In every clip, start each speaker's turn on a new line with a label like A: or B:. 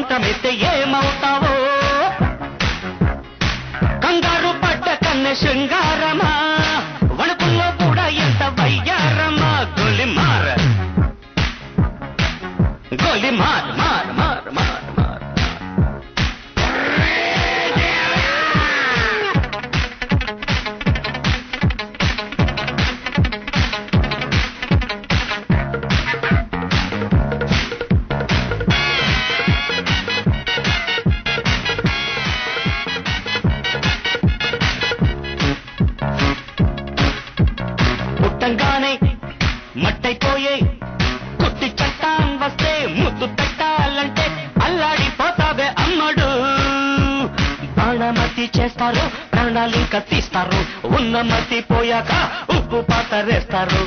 A: సొంతమెత్తే ఏమవుతావో కంగారు పడ్డ కన్నె శృంగారమా వణుకుల్లో కూడా ఎంత వయ్యారమా గోలిమార్ గోలిమార్ మార్ మార్ మార్ మార్ పుట్టంగానే మట్టైపోయే కుట్టి చట్టాం వస్తే ముద్దు పెట్టాలంటే అల్లాడిపోతావే అమ్మడు బాణమతి చేస్తారు ప్రాణాలింక తీస్తారు ఉన్న మతి పోయాక ఉప్పు పాతరేస్తారు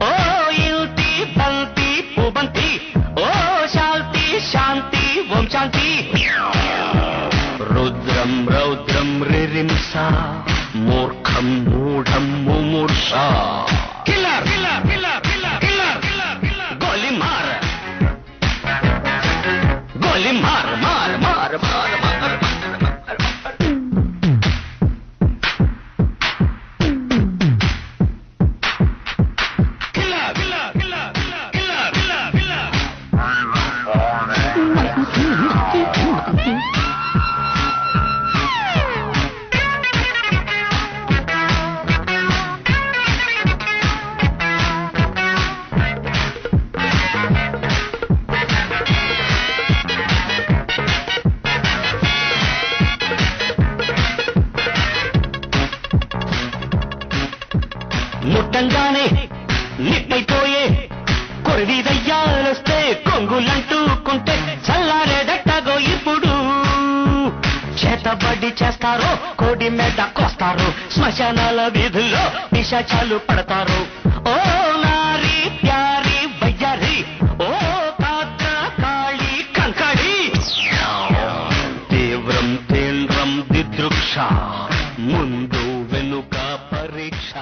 A: ఓ యుతి బంతి పుబంతి ఓ శాంతి శాంతి ఓం శాంతి రుద్రం రౌద్రం రిరింస మూర్ఖం మూఢం ముమూర్ష killer killer killer killer killer killer గోలిమార్ గోలిమార్ మార్ మార్ మార్ మార్ killer killer killer killer killer killer ముట్టంగానే నిప్పైపోయే కొరివి దయ్యాలొస్తే కొంగులంటూకుంటే చల్లారేదట్టగో ఇప్పుడు చేతబడి చేస్తారో కోడి మీద కోస్తారు శ్మశానాల వీధుల్లో పిశాచాలు పడతారు ఓ నారి ప్యారి వయ్యారి ఓ పాత్ర కాళీ కంకడి తీవ్రం తీవ్రం దిదృక్ష ముందు వెనుక పరీక్ష